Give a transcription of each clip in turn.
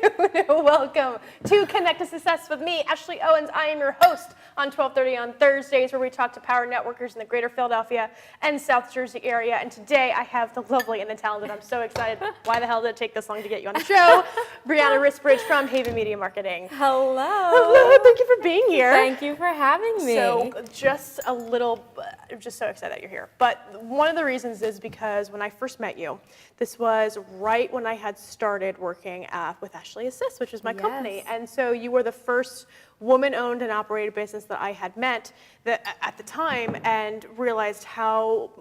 afternoon. Welcome to Connect to Success with me, Ashley Owens. I am your host on 12:30 on Thursdays, where we talk to power networkers in the greater Philadelphia and South Jersey area. And today I have the lovely and the talented, I'm so excited. Why the hell did it take this long to get you on the show? Brianna Wristbridge from Haven Media Marketing. Hello. Hello, thank you for being here. Thank you for having me. So I'm just so excited that you're here. But one of the reasons is because when I first met you, this was right when I had started working with Ashley Assist, which is my company. And so you were the first woman-owned and operated business that I had met at the time, and realized how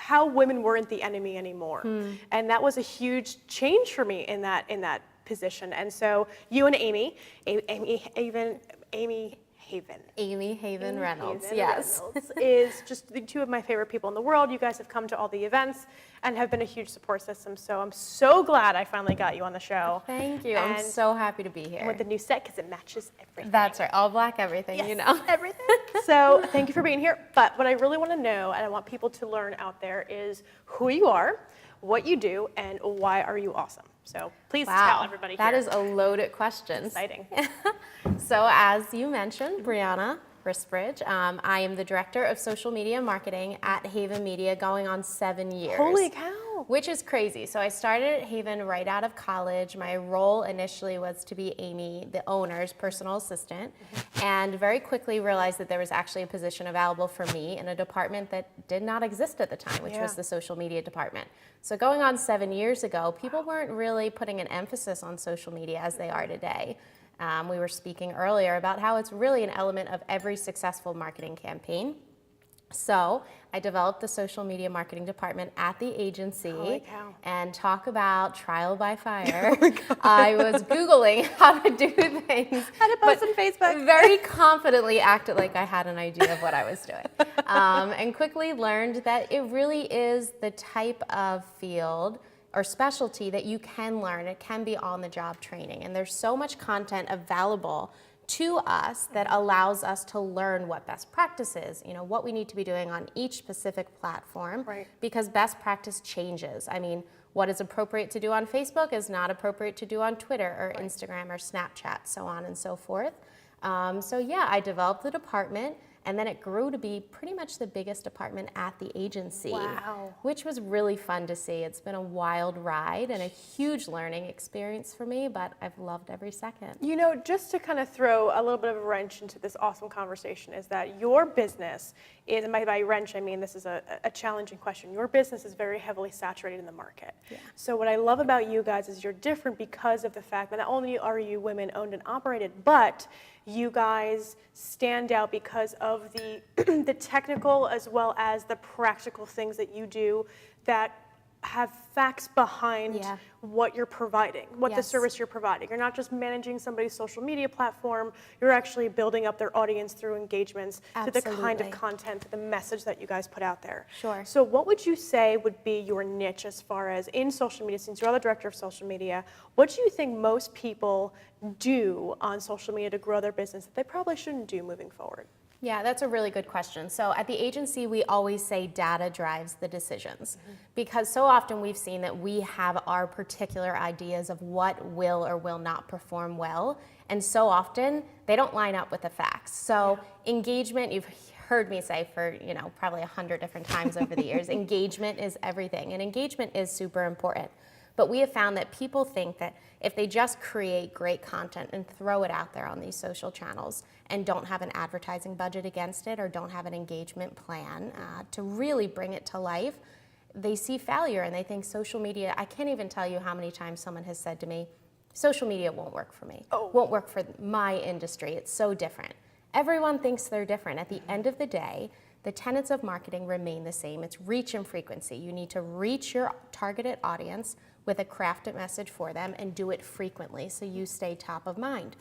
women weren't the enemy anymore. And that was a huge change for me in that position. And so you and Amy Haven Reynolds, yes. Reynolds is just the two of my favorite people in the world. You guys have come to all the events and have been a huge support system. So I'm so glad I finally got you on the show. Thank you. I'm so happy to be here. With the new set, because it matches everything. That's right. All black everything, yes, you know. Everything. So thank you for being here. But what I really want to know, and I want people to learn out there, is who you are, what you do, and why are you awesome? So please tell everybody that here. is a loaded question. Exciting. So as you mentioned, Brianna Wristbridge, I am the Director of Social Media Marketing at Haven Media, going on 7 years. Holy cow. Which is crazy. So I started at Haven right out of college. My role initially was to be Amy, the owner's personal assistant, and very quickly realized that there was actually a position available for me in a department that did not exist at the time, which was the social media department. So going on 7 years ago, people weren't really putting an emphasis on social media as they are today. We were speaking earlier about how it's really an element of every successful marketing campaign. So I developed the social media marketing department at the agency, and talk about trial by fire. I was Googling how to do things. How to post on Facebook. Very confidently acted like I had an idea of what I was doing. And quickly learned that it really is the type of field or specialty that you can learn. It can be on-the-job training. And there's so much content available to us that allows us to learn what best practice is, you know, what we need to be doing on each specific platform, because best practice changes. I mean, what is appropriate to do on Facebook is not appropriate to do on Twitter or Instagram or Snapchat, so on and so forth. So yeah, I developed the department, and then it grew to be pretty much the biggest department at the agency, which was really fun to see. It's been a wild ride and a huge learning experience for me, but I've loved every second. You know, just to kind of throw a little bit of a wrench into this awesome conversation, is that your business is, and by wrench I mean this is a challenging question, your business is very heavily saturated in the market. So what I love about you guys is you're different because of the fact that not only are you women owned and operated, but you guys stand out because of the technical as well as the practical things that you do that have facts behind what you're providing, what the service you're providing. You're not just managing somebody's social media platform, you're actually building up their audience through engagements to the kind of content, to the message that you guys put out there. So what would you say would be your niche as far as in social media, since you're the director of social media, what do you think most people do on social media to grow their business that they probably shouldn't do moving forward? Yeah, that's a really good question. So at the agency, we always say data drives the decisions, because so often we've seen that we have our particular ideas of what will or will not perform well, and so often they don't line up with the facts. So engagement, you've heard me say for, you know, probably 100 different times over the years, engagement is everything, and engagement is super important. But we have found that people think that if they just create great content and throw it out there on these social channels and don't have an advertising budget against it or don't have an engagement plan to really bring it to life, they see failure and they think social media, I can't even tell you how many times someone has said to me, social media won't work for me, won't work for my industry, it's so different. Everyone thinks they're different. At the end of the day, the tenets of marketing remain the same. It's reach and frequency. You need to reach your targeted audience with a crafted message for them and do it frequently so you stay top of mind.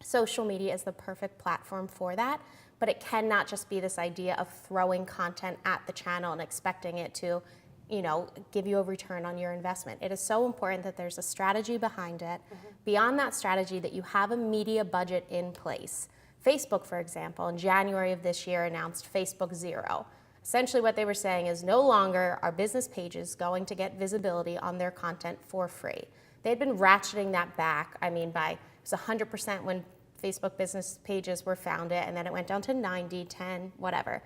Social media is the perfect platform for that, but it cannot just be this idea of throwing content at the channel and expecting it to, you know, give you a return on your investment. It is so important that there's a strategy behind it. Beyond that strategy, that you have a media budget in place. Facebook, for example, in January of this year announced Facebook Zero. Essentially what they were saying is no longer are business pages going to get visibility on their content for free. They'd been ratcheting that back. I mean, it was 100% when Facebook business pages were founded, and then it went down to 90, 10, whatever.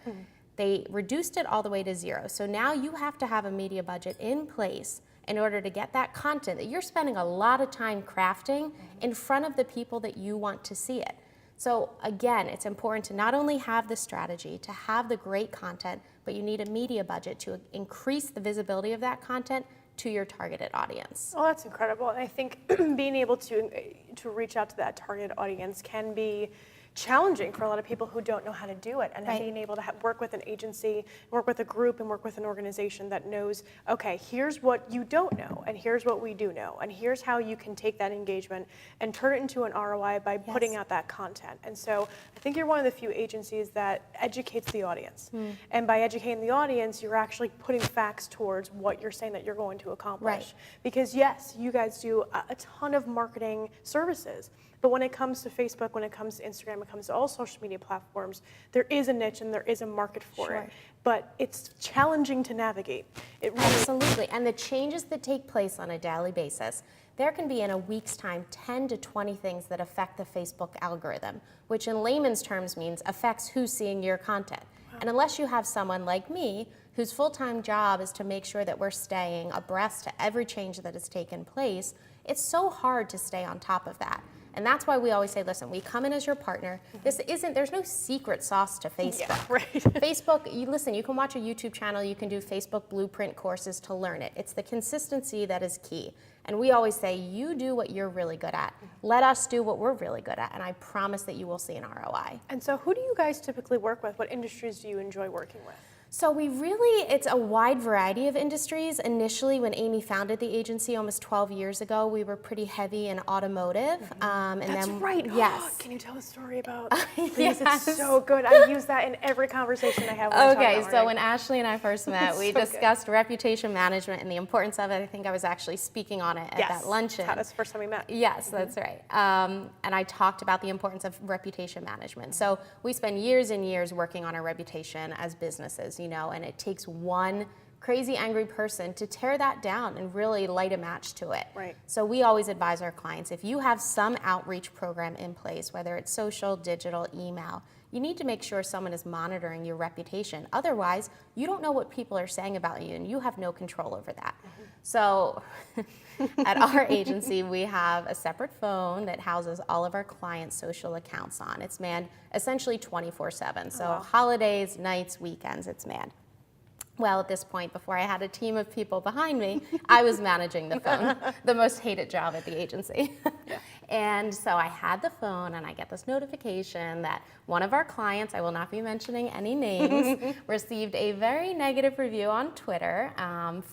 They reduced it all the way to 0. So now you have to have a media budget in place in order to get that content that you're spending a lot of time crafting in front of the people that you want to see it. So again, it's important to not only have the strategy, to have the great content, but you need a media budget to increase the visibility of that content to your targeted audience. Oh, that's incredible. And I think being able to reach out to that targeted audience can be challenging for a lot of people who don't know how to do it, and Right. being able to work with an agency, work with a group, and work with an organization that knows, okay, here's what you don't know, and here's what we do know, and here's how you can take that engagement and turn it into an ROI by putting out that content. And so I think you're one of the few agencies that educates the audience. And by educating the audience, you're actually putting facts towards what you're saying that you're going to accomplish. Right. Because yes, you guys do a ton of marketing services, but when it comes to Facebook, when it comes to Instagram, when it comes to all social media platforms, there is a niche and there is a market for it. But it's challenging to navigate. It really Absolutely, and the changes that take place on a daily basis, there can be in a week's time 10 to 20 things that affect the Facebook algorithm, which in layman's terms means affects who's seeing your content. And unless you have someone like me, whose full-time job is to make sure that we're staying abreast to every change that has taken place, it's so hard to stay on top of that. And that's why we always say, listen, we come in as your partner. There's no secret sauce to Facebook. Yeah, right. Facebook, you can watch a YouTube channel, you can do Facebook blueprint courses to learn it. It's the consistency that is key. And we always say, you do what you're really good at. Let us do what we're really good at, and I promise that you will see an ROI. And so who do you guys typically work with? What industries do you enjoy working with? So it's a wide variety of industries. Initially, when Amy founded the agency almost 12 years ago, we were pretty heavy in automotive. That's right. Yes. Can you tell a story about these? Yes. It's so good. I use that in every conversation I have. Okay, so when Ashley and I first met, we discussed reputation management and the importance of it. I think I was actually speaking on it at that luncheon. That's the first time we met. Yes, that's right. And I talked about the importance of reputation management. So we spend years and years working on our reputation as businesses, and it takes one crazy angry person to tear that down and really light a match to it. Right. So we always advise our clients, if you have some outreach program in place, whether it's social, digital, email, you need to make sure someone is monitoring your reputation. Otherwise, you don't know what people are saying about you, and you have no control over that. So at our agency, we have a separate phone that houses all of our clients' social accounts on. It's manned essentially 24/7. So holidays, nights, weekends, it's manned. Well, at this point, before I had a team of people behind me, I was managing the phone, the most hated job at the agency. And so I had the phone, and I get this notification that one of our clients, I will not be mentioning any names, received a very negative review on Twitter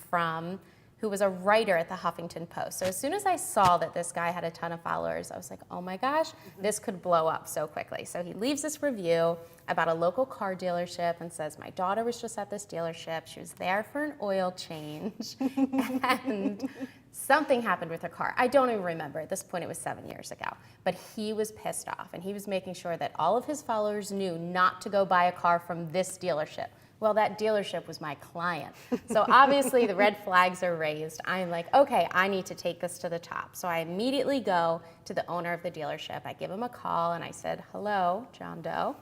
from who was a writer at the Huffington Post. So as soon as I saw that this guy had a ton of followers, I was like, oh my gosh, this could blow up so quickly. So he leaves this review about a local car dealership and says, my daughter was just at this dealership. She was there for an oil change, and something happened with her car. I don't even remember. At this point, it was 7 years ago. But he was pissed off, and he was making sure that all of his followers knew not to go buy a car from this dealership. Well, that dealership was my client. So obviously the red flags are raised. I'm like, okay, I need to take this to the top. So I immediately go to the owner of the dealership. I give him a call and I said, hello, John Doe.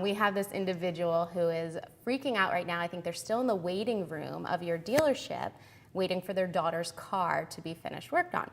We have this individual who is freaking out right now. I think they're still in the waiting room of your dealership, waiting for their daughter's car to be finished worked on.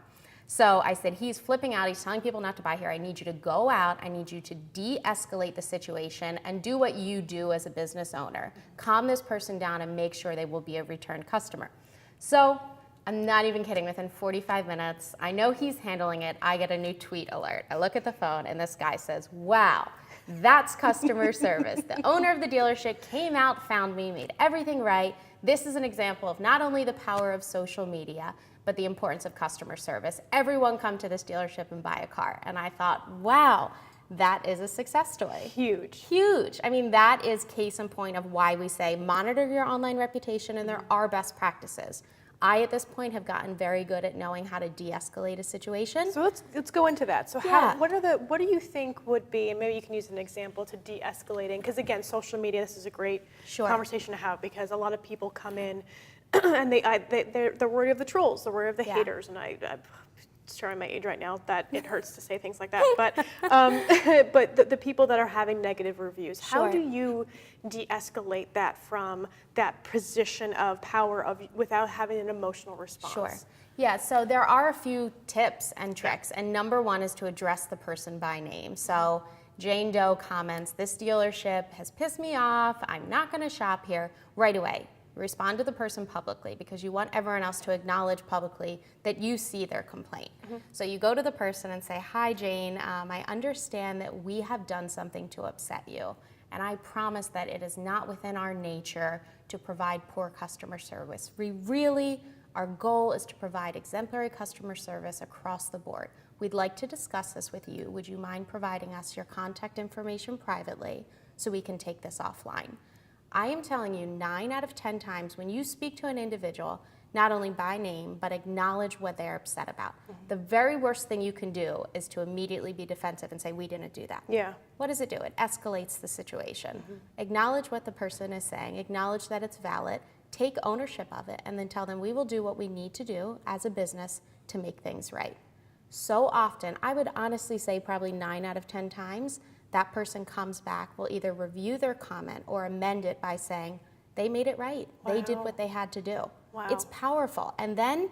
So I said, he's flipping out, he's telling people not to buy here. I need you to go out, I need you to de-escalate the situation and do what you do as a business owner. Calm this person down and make sure they will be a return customer. So I'm not even kidding, within 45 minutes, I know he's handling it, I get a new tweet alert. I look at the phone and this guy says, wow, that's customer service. The owner of the dealership came out, found me, made everything right. This is an example of not only the power of social media, but the importance of customer service. Everyone come to this dealership and buy a car. And I thought, wow, that is a success story. Huge. Huge. I mean, that is case in point of why we say monitor your online reputation, and there are best practices. I, at this point, have gotten very good at knowing how to de-escalate a situation. So let's go into that. So what do you think would be, and maybe you can use an example to de-escalating, because again, social media, this is a great conversation to have, because a lot of people come in and they're worried of the trolls, they're worried of the Yeah. haters, and I'm showing my age right now that it hurts to say things like that. But but the people that are having negative reviews, how Sure. do you de-escalate that from that position of power without having an emotional response? Sure. Yeah, so there are a few tips and tricks, and number one is to address the person by name. So Jane Doe comments, "This dealership has pissed me off, I'm not gonna shop here," right away. Respond to the person publicly because you want everyone else to acknowledge publicly that you see their complaint. So you go to the person and say, "Hi Jane, I understand that we have done something to upset you, and I promise that it is not within our nature to provide poor customer service. Our goal is to provide exemplary customer service across the board. We'd like to discuss this with you. Would you mind providing us your contact information privately so we can take this offline?" I am telling you 9 out of 10 times when you speak to an individual, not only by name, but acknowledge what they're upset about. The very worst thing you can do is to immediately be defensive and say, "We didn't do that." Yeah. What does it do? It escalates the situation. Acknowledge what the person is saying, acknowledge that it's valid, take ownership of it, and then tell them we will do what we need to do as a business to make things right. So often, I would honestly say probably 9 out of 10 times, that person comes back, will either review their comment or amend it by saying, they made it right. Wow. They did what they had to do. Wow. It's powerful. And then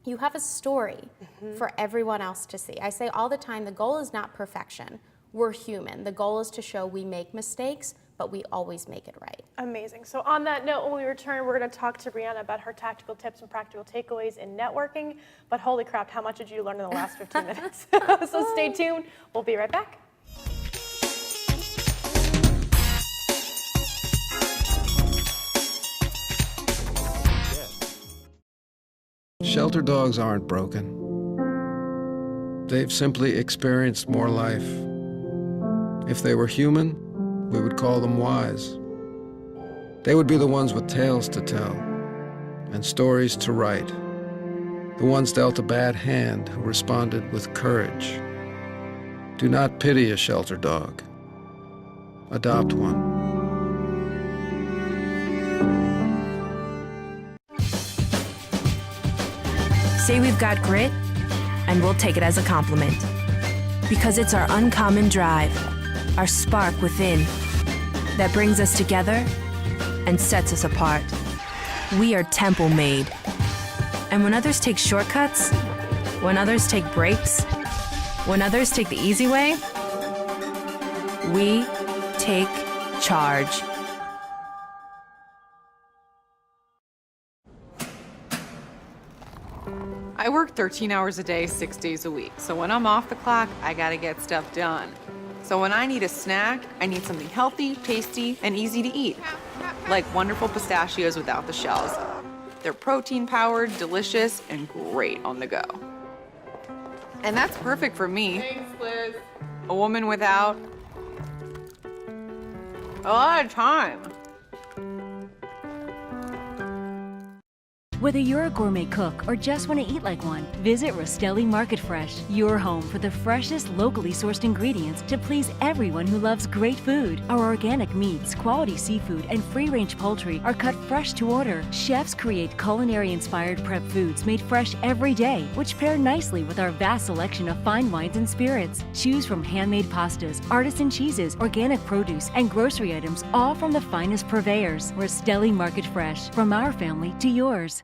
you have a story for everyone else to see. I say all the time, the goal is not perfection. We're human. The goal is to show we make mistakes, but we always make it right. Amazing. So on that note, when we return, we're going to talk to Brianna about her tactical tips and practical takeaways in networking. But holy crap, how much did you learn in the last 15 minutes? So stay tuned. We'll be right back. Shelter dogs aren't broken. They've simply experienced more life. If they were human, we would call them wise. They would be the ones with tales to tell and stories to write. The ones dealt a bad hand who responded with courage. Do not pity a shelter dog. Adopt one. Say we've got grit, and we'll take it as a compliment. Because it's our uncommon drive, our spark within, that brings us together and sets us apart. We are temple made. And when others take shortcuts, when others take breaks, when others take the easy way, we take charge. I work 13 hours a day, 6 days a week. So when I'm off the clock, I gotta get stuff done. So when I need a snack, I need something healthy, tasty, and easy to eat. Like wonderful pistachios without the shells. They're protein-powered, delicious, and great on the go. And that's perfect for me. Thanks, Liz. A woman without a lot of time. Whether you're a gourmet cook or just want to eat like one, visit Rostelli Market Fresh, your home for the freshest, locally sourced ingredients to please everyone who loves great food. Our organic meats, quality seafood, and free-range poultry are cut fresh to order. Chefs create culinary-inspired prep foods made fresh every day, which pair nicely with our vast selection of fine wines and spirits. Choose from handmade pastas, artisan cheeses, organic produce, and grocery items, all from the finest purveyors. Rostelli Market Fresh, from our family to yours.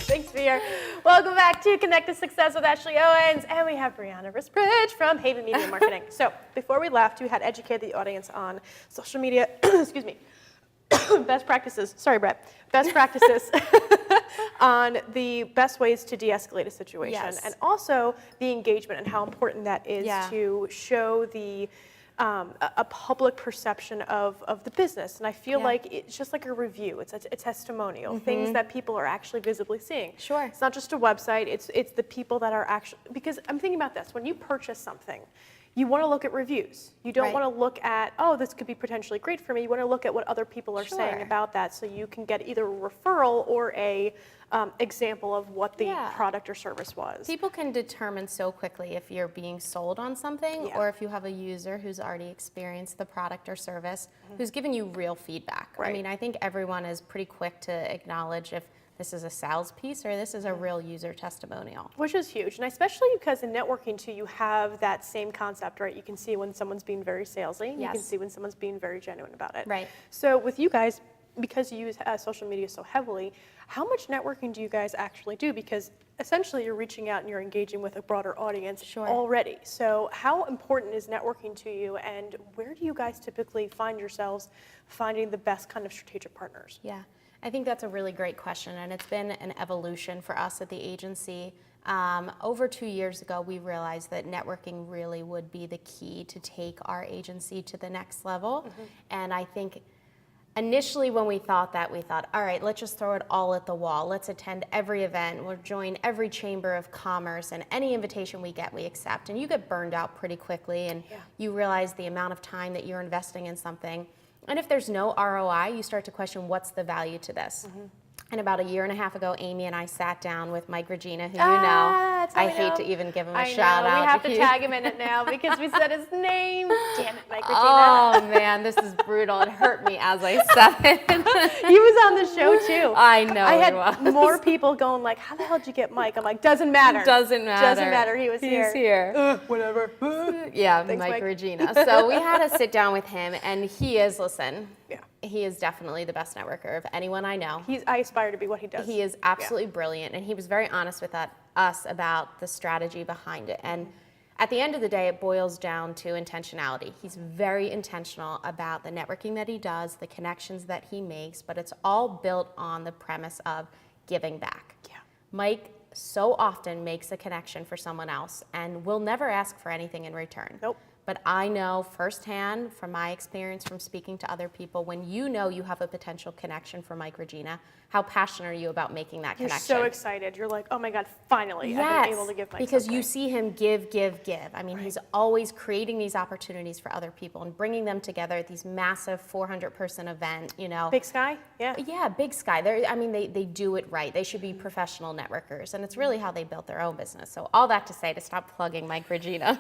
Thanks, Pierre. Welcome back to Connect to Success with Ashley Owens, and we have Brianna Wristbridge from Haven Media Marketing. So before we left, you had educated the audience on social media, excuse me, best practices, sorry, Brett, best practices on the best ways to de-escalate a situation. Yes. And also the engagement and how important that is to show the a public perception of the business. And I feel like it's just like a review. It's a testimonial, things that people are actually visibly seeing. Sure. It's not just a website, it's the people that are actually, because I'm thinking about this, when you purchase something, you want to look at reviews. You don't Right. want to look at, oh, this could be potentially great for me. You want to look at what other people are saying Sure. about that, so you can get either a referral or a example of what the Yeah. product or service was. People can determine so quickly if you're being sold on something Yeah. or if you have a user who's already experienced the product or service, who's giving you real feedback. I Right. mean, I think everyone is pretty quick to acknowledge if this is a sales piece or this is a real user testimonial. Which is huge, and especially because in networking too, you have that same concept, right? You can see when someone's being very salesy, you can Yes. see when someone's being very genuine about it. Right. So with you guys, because you use social media so heavily, how much networking do you guys actually do? Because essentially you're reaching out and you're engaging with a broader audience Sure. already. So how important is networking to you, and where do you guys typically find yourselves finding the best kind of strategic partners? Yeah, I think that's a really great question, and it's been an evolution for us at the agency. Over 2 years ago, we realized that networking really would be the key to take our agency to the next level. And I think initially when we thought that, we thought, all right, let's just throw it all at the wall. Let's attend every event. We'll join every chamber of commerce, and any invitation we get, we accept. And you get burned out pretty quickly, and you realize the amount of time that you're investing in something. And if there's no ROI, you start to question, what's the value to this? And about 1.5 years ago, Amy and I sat down with Mike Regina, who you know. That's how I we hate know. to even give him a I shout know, out. we have to He- tag him in it now because we said his name. Damn it, Mike Regina. Oh man, this is brutal. It hurt me as I said it. He was on the show too. I know I had he was. more people going like, how the hell did you get Mike? I'm like, doesn't matter. Doesn't matter. Doesn't matter. He was here. He's here. Whatever. Yeah, Thanks, Mike Mike. Regina. So we had to sit down with him, and he is, listen, Yeah. he is definitely the best networker of anyone I know. I aspire to be what he does. He is absolutely brilliant, and he was very honest with us about the strategy behind it. And at the end of the day, it boils down to intentionality. He's very intentional about the networking that he does, the connections that he makes, but it's all built on the premise of giving back. Yeah. Mike so often makes a connection for someone else and will never ask for anything in return. Nope. But I know firsthand from my experience from speaking to other people, when you know you have a potential connection for Mike Regina, how passionate are you about making that You're connection? so excited. You're like, oh my God, finally, I've been able to give Mike because something. you see him give. I mean, he's always creating these opportunities for other people and bringing them together at these massive 400-person event, you know. Big Sky? Yeah. Yeah, Big Sky. They do it right. They should be professional networkers, and it's really how they built their own business. So all that to say, to stop plugging Mike Regina,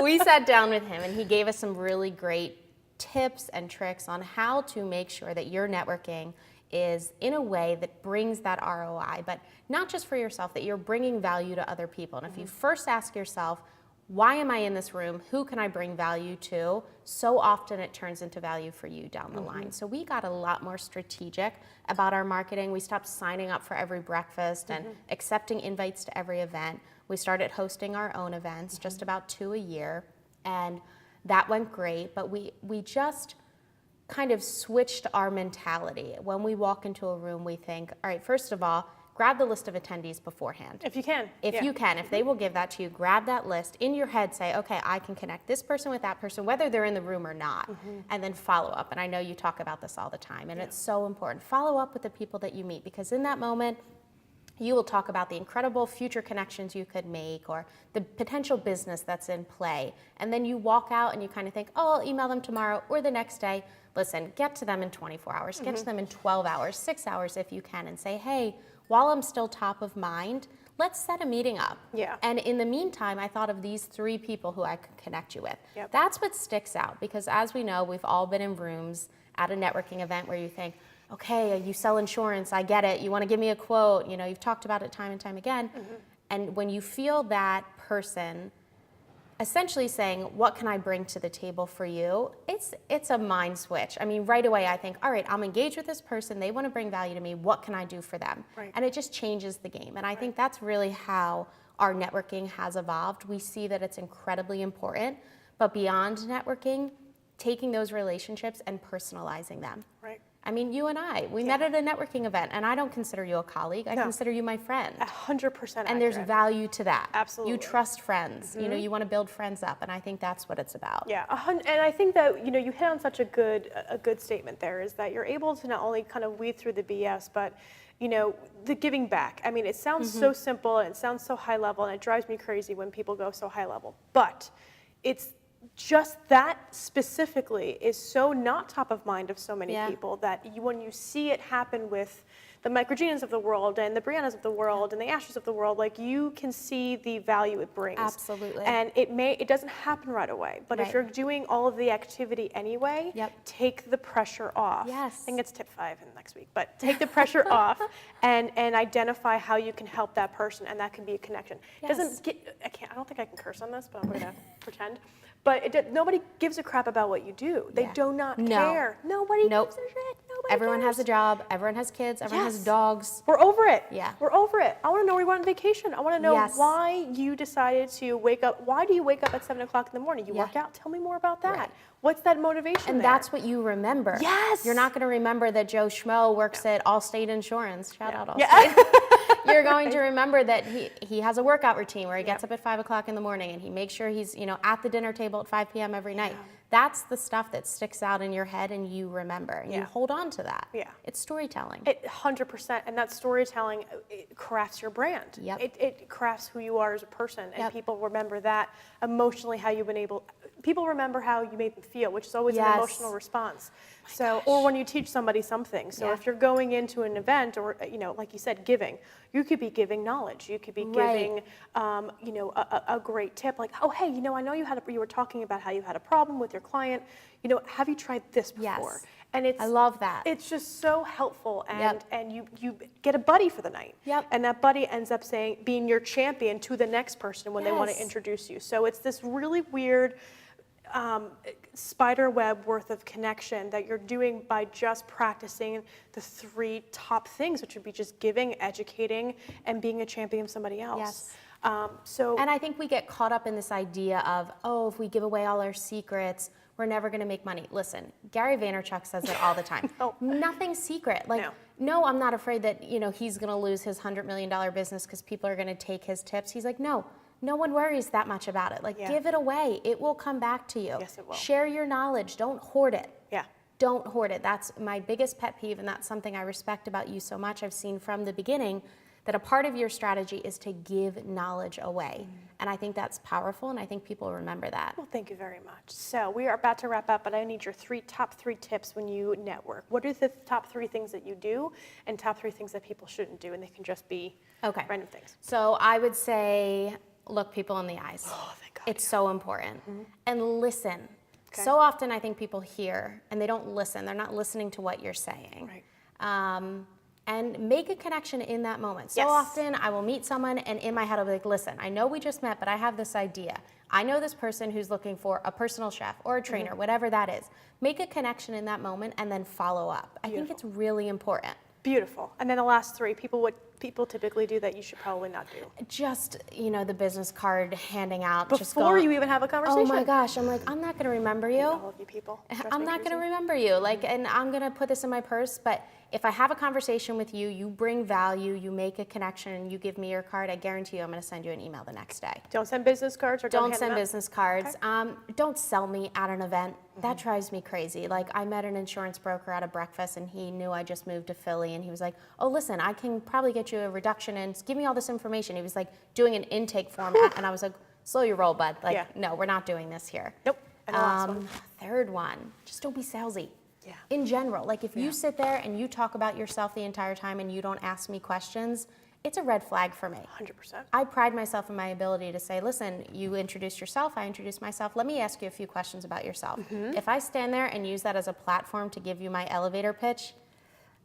we sat down with him, and he gave us some really great tips and tricks on how to make sure that your networking is in a way that brings that ROI, but not just for yourself, that you're bringing value to other people. And if you first ask yourself, why am I in this room? Who can I bring value to? So often it turns into value for you down the line. So we got a lot more strategic about our marketing. We stopped signing up for every breakfast and accepting invites to every event. We started hosting our own events, just about 2 a year, and that went great, but we just kind of switched our mentality. When we walk into a room, we think, all right, first of all, grab the list of attendees beforehand. If you can. If you can, if they will give that to you, grab that list. In your head, say, okay, I can connect this person with that person, whether they're in the room or not, and then follow up. And I know you talk about this all the time, and it's so important. Follow up with the people that you meet, because in that moment, you will talk about the incredible future connections you could make or the potential business that's in play. And then you walk out and you kind of think, oh, I'll email them tomorrow or the next day. Listen, get to them in 24 hours, get to them in 12 hours, 6 hours if you can, and say, hey, while I'm still top of mind, let's set a meeting up. Yeah. And in the meantime, I thought of these 3 people who I could connect you with. Yep. That's what sticks out, because as we know, we've all been in rooms at a networking event where you think, okay, you sell insurance, I get it, you want to give me a quote, you know, you've talked about it time and time again. And when you feel that person essentially saying, what can I bring to the table for you? It's a mind switch. I mean, right away I think, all right, I'm engaged with this person, they want to bring value to me, what can I do for them? Right. And it just changes the game. And I think that's really how our networking has evolved. We see that it's incredibly important, but beyond networking, taking those relationships and personalizing them. Right. I mean, you and I, we met at a networking event, and I don't consider you a colleague, I consider you my friend. 100% And there's accurate. value to that. Absolutely. You trust friends. You know, you want to build friends up, and I think that's what it's about. Yeah, and I think that, you know, you hit on such a good statement there, is that you're able to not only kind of weed through the BS, but, you know, the giving back. I mean, it sounds so simple, and it sounds so high level, and it drives me crazy when people go so high level. But it's just that specifically is so not top of mind of so many Yeah. people that when you see it happen with the Microgenas of the world and the Briannas of the world and the Ashes of the world, like you can see the value it brings. Absolutely. And it doesn't happen right away, but if Right. you're doing all of the activity anyway, Yep. take the pressure off. Yes. I think it's tip 5 in next week, but take the pressure off and identify how you can help that person, and that can be a connection. It Yes. doesn't get, I don't think I can curse on this, but I'm gonna pretend. But nobody gives a crap about what you do. They Yeah. do not No. care. Nobody Nope. gives a shit. Nobody Everyone has a cares. job, everyone has kids, everyone has Yes. dogs. We're over it. Yeah. We're over it. I want to know where you went on vacation. I want to know Yes. why you decided to wake up. Why do you wake up at 7 o'clock in the morning? You Yeah. work out? Tell me more about that. Right. What's that motivation And there? that's what you remember. Yes. You're not going to remember that Joe Schmo works at Allstate Insurance. Shout out Allstate. Yeah. You're going to remember that he has a workout routine where he gets up at 5 o'clock in the morning and he makes sure he's at the dinner table at 5 p.m. every night. That's the stuff that sticks out in your head and you remember. And you Yeah. hold on to that. Yeah. It's storytelling. 100%. And that storytelling, it crafts your brand. Yep. It crafts who you are as a person. And Yep. people remember that emotionally, how you've been able. People remember how you made them feel, which is always an Yes. emotional response. Or when you teach somebody something. So Yeah. if you're going into an event, or like you said, giving, you could be giving knowledge. You could be giving, a great tip, like, oh, hey, I know you were talking about how you had a problem with your client. Have you tried this before? Yes. And it's, I love that. It's just so helpful, Yep. and you get a buddy for the night. Yep. And that buddy ends up being your champion to the next person when they want to Yes. introduce you. So it's this really weird spider web worth of connection that you're doing by just practicing the 3 top things, which would be just giving, educating, and being a champion of somebody else. Yes. And I think we get caught up in this idea of, oh, if we give away all our secrets, we're never going to make money. Listen, Gary Vaynerchuk says it all the time. No. Nothing's secret. Like, no, I'm not afraid that he's going to lose his $100 million business because people are going to take his tips. He's like, no one worries that much about it. Like, give it away. It will come back to you. Yes, it will. Share your knowledge. Don't hoard it. Yeah. Don't hoard it. That's my biggest pet peeve, and that's something I respect about you so much. I've seen from the beginning that a part of your strategy is to give knowledge away. And I think that's powerful, and I think people remember that. Well, thank you very much. So we are about to wrap up, but I need your top three tips when you network. What are the top 3 things that you do, and top 3 things that people shouldn't do, and they can just be random things? So I would say, look people in the eyes. Oh, thank God. It's so important. And listen. Okay. So often I think people hear and they don't listen. They're not listening to what you're saying. Right. And make a connection in that moment. So Yes. often I will meet someone and in my head I'll be like, listen, I know we just met, but I have this idea. I know this person who's looking for a personal chef or a trainer, whatever that is. Make a connection in that moment and then follow up. I think it's really important. Beautiful. And then the last 3, what people typically do that you should probably not do. Just, the business card handing out. Before you even have a conversation. Oh my gosh, I'm like, I'm not gonna remember you. All of you people. I'm not going to remember you. And I'm going to put this in my purse. But if I have a conversation with you, you bring value, you make a connection, and you give me your card, I guarantee you I'm going to send you an email the next day. Don't send business cards or Don't hand send them out? business cards. Okay. Don't sell me at an event. That drives me crazy. Like, I met an insurance broker at a breakfast, and he knew I just moved to Philly, and he was like, oh, listen, I can probably get you a reduction, and give me all this information. He was like doing an intake form, and I was like, slow your roll, bud. Like, no, we're not doing this here. Nope. And the last one. Third one, just don't be salesy. Yeah. In general, like if you sit there and you talk about yourself the entire time and you don't ask me questions, it's a red flag for me. 100%. I pride myself in my ability to say, listen, you introduced yourself, I introduced myself. Let me ask you a few questions about yourself. If I stand there and use that as a platform to give you my elevator pitch,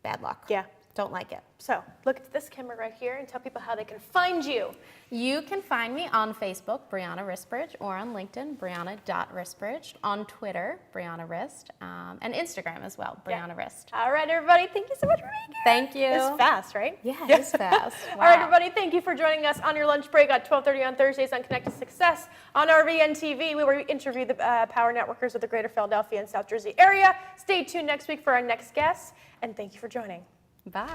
bad luck. Yeah. Don't like it. So look at this camera right here and tell people how they can find you. You can find me on Facebook, Brianna Wristbridge, or on LinkedIn, Brianna.Wristbridge, on Twitter, Brianna Wrist, and Instagram as well, Brianna Wrist. All right, everybody, thank you so much for being here. Thank you. It's fast, right? Yeah, it's fast. Wow. All right, everybody, thank you for joining us on your lunch break at 12:30 on Thursdays on Connected Success on RVN TV, where we interview the power networkers of the greater Philadelphia and South Jersey area. Stay tuned next week for our next guest, and thank you for joining. Bye.